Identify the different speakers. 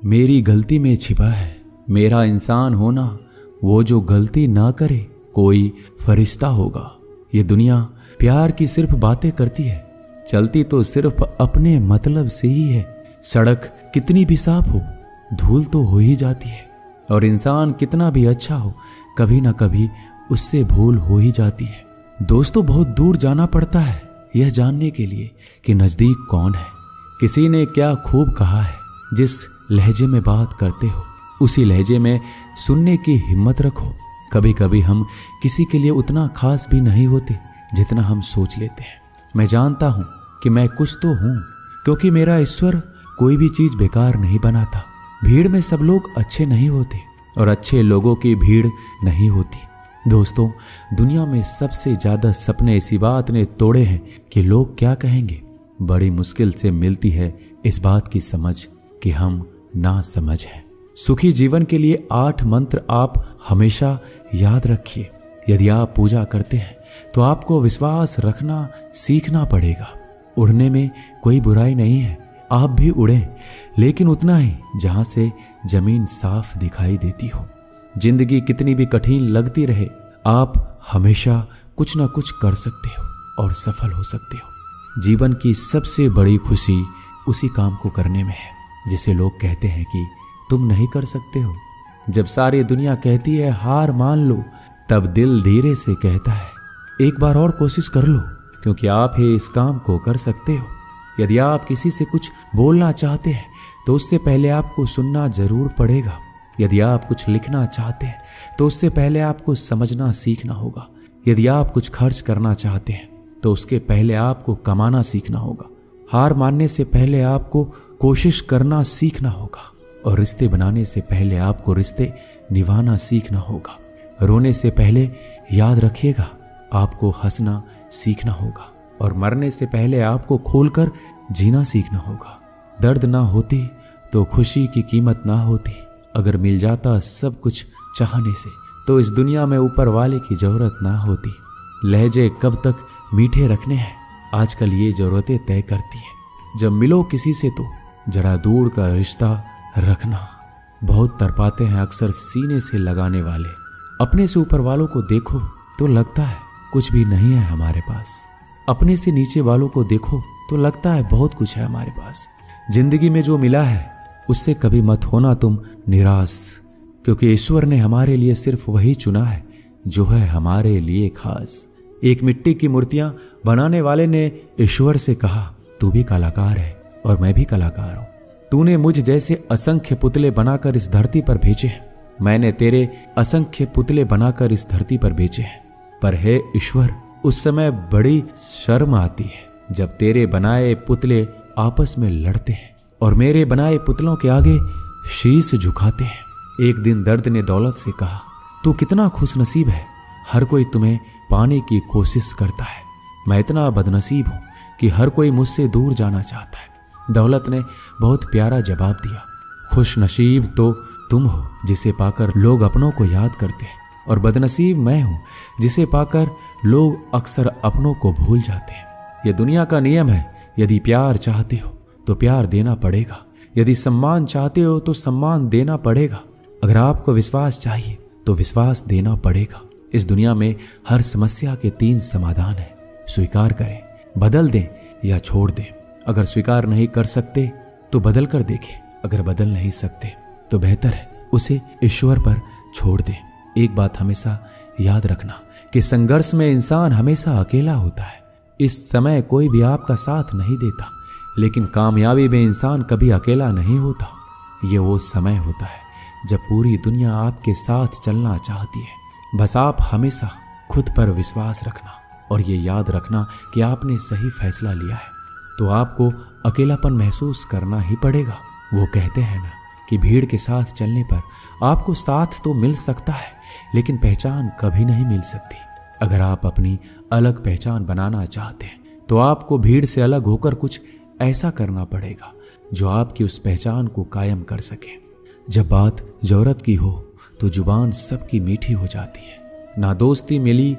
Speaker 1: मेरी गलती में छिपा है मेरा इंसान होना। वो जो गलती ना करे कोई फरिश्ता होगा। ये दुनिया प्यार की सिर्फ बातें करती है, चलती तो सिर्फ अपने मतलब से ही है। सड़क कितनी भी साफ हो धूल तो हो ही जाती है, और इंसान कितना भी अच्छा हो कभी ना कभी उससे भूल हो ही जाती है। दोस्तों, बहुत दूर जाना पड़ता है यह जानने के लिए कि नजदीक कौन है। किसी ने क्या खूब कहा है, जिस लहजे में बात करते हो उसी लहजे में सुनने की हिम्मत रखो। कभी कभी हम किसी के लिए उतना खास भी नहीं होते जितना हम सोच लेते हैं। मैं जानता हूं कि मैं कुछ तो हूं, क्योंकि मेरा ईश्वर कोई भी चीज बेकार नहीं बनाता। भीड़ में सब लोग अच्छे नहीं होते और अच्छे लोगों की भीड़ नहीं होती। दोस्तों, दुनिया में सबसे ज्यादा सपने इसी बात ने तोड़े हैं कि लोग क्या कहेंगे। बड़ी मुश्किल से मिलती है इस बात की समझ कि हम ना समझ हैं। सुखी जीवन के लिए 8 मंत्र आप हमेशा याद रखिए। यदि आप पूजा करते हैं तो आपको विश्वास रखना सीखना पड़ेगा। उड़ने में कोई बुराई नहीं है, आप भी उड़ें, लेकिन उतना ही जहां से जमीन साफ दिखाई देती हो। जिंदगी कितनी भी कठिन लगती रहे, आप हमेशा कुछ ना कुछ कर सकते हो और सफल हो सकते हो। जीवन की सबसे बड़ी खुशी उसी काम को करने में है जिसे लोग कहते हैं कि तुम नहीं कर सकते हो। जब सारी दुनिया कहती है हार मान लो, तब दिल धीरे से कहता है एक बार और कोशिश कर लो, क्योंकि आप ही इस काम को कर सकते हो। यदि आप किसी से कुछ बोलना चाहते हैं तो उससे पहले आपको सुनना जरूर पड़ेगा। यदि आप कुछ लिखना चाहते हैं तो उससे पहले आपको समझना सीखना होगा। यदि आप कुछ खर्च करना चाहते हैं तो उसके पहले आपको कमाना सीखना होगा। हार मानने से पहले आपको कोशिश करना सीखना होगा, और रिश्ते बनाने से पहले आपको रिश्ते निभाना सीखना होगा। रोने से पहले याद रखिएगा आपको हंसना सीखना होगा, और मरने से पहले आपको खोलकर जीना सीखना होगा। दर्द ना होती तो खुशी की कीमत ना होती। अगर मिल जाता सब कुछ चाहने से तो इस दुनिया में ऊपर वाले की जरूरत ना होती। लहजे कब तक मीठे रखने हैं आजकल ये जरूरतें तय करती है। जब मिलो किसी से तो जरा दूर का रिश्ता रखना। बहुत तड़पाते हैं अक्सर सीने से लगाने वाले। अपने से ऊपर वालों को देखो तो लगता है कुछ भी नहीं है हमारे पास। अपने से नीचे वालों को देखो तो लगता है बहुत कुछ है हमारे पास। जिंदगी में जो मिला है उससे कभी मत होना तुम निराश, क्योंकि ईश्वर ने हमारे लिए सिर्फ वही चुना है जो है हमारे लिए खास। एक मिट्टी की मूर्तियां बनाने वाले ने ईश्वर से कहा तू भी कलाकार है और मैं भी कलाकार हूं। तूने मुझ जैसे असंख्य पुतले बनाकर इस धरती पर भेजे हैं, मैंने तेरे असंख्य पुतले बनाकर इस धरती पर भेजे हैं। पर हे ईश्वर, उस समय बड़ी शर्म आती है जब तेरे बनाए पुतले आपस में लड़ते हैं और मेरे बनाए पुतलों के आगे शीश झुकाते हैं। एक दिन दर्द ने दौलत से कहा तू कितना खुशनसीब है, हर कोई तुम्हें पाने की कोशिश करता है। मैं इतना बदनसीब हूं कि हर कोई मुझसे दूर जाना चाहता है। दौलत ने बहुत प्यारा जवाब दिया, खुशनसीब तो तुम हो जिसे पाकर लोग अपनों को याद करते हैं, और बदनसीब मैं हूं जिसे पाकर लोग अक्सर अपनों को भूल जाते हैं। यह दुनिया का नियम है, यदि प्यार चाहते हो तो प्यार देना पड़ेगा, यदि सम्मान चाहते हो तो सम्मान देना पड़ेगा, अगर आपको विश्वास चाहिए तो विश्वास देना पड़ेगा। इस दुनिया में हर समस्या के 3 समाधान है, स्वीकार करें, बदल दें या छोड़ दें। अगर स्वीकार नहीं कर सकते तो बदल कर देखें, अगर बदल नहीं सकते तो बेहतर है उसे ईश्वर पर छोड़ दें। एक बात हमेशा याद रखना कि संघर्ष में इंसान हमेशा अकेला होता है। इस समय कोई भी आपका साथ नहीं देता, लेकिन कामयाबी में इंसान कभी अकेला नहीं होता। ये वो समय होता है जब पूरी दुनिया आपके साथ चलना चाहती है। बस आप हमेशा खुद पर विश्वास रखना और ये याद रखना कि आपने सही फैसला लिया है, तो आपको अकेलापन महसूस करना ही पड़ेगा। वो कहते हैं ना कि भीड़ के साथ चलने पर आपको साथ तो मिल सकता है, लेकिन पहचान कभी नहीं मिल सकती। अगर आप अपनी अलग पहचान बनाना चाहते हैं तो आपको भीड़ से अलग होकर कुछ ऐसा करना पड़ेगा जो आपकी उस पहचान को कायम कर सके। जब बात जरूरत की हो तो जुबान सबकी मीठी हो जाती है। ना दोस्ती मिली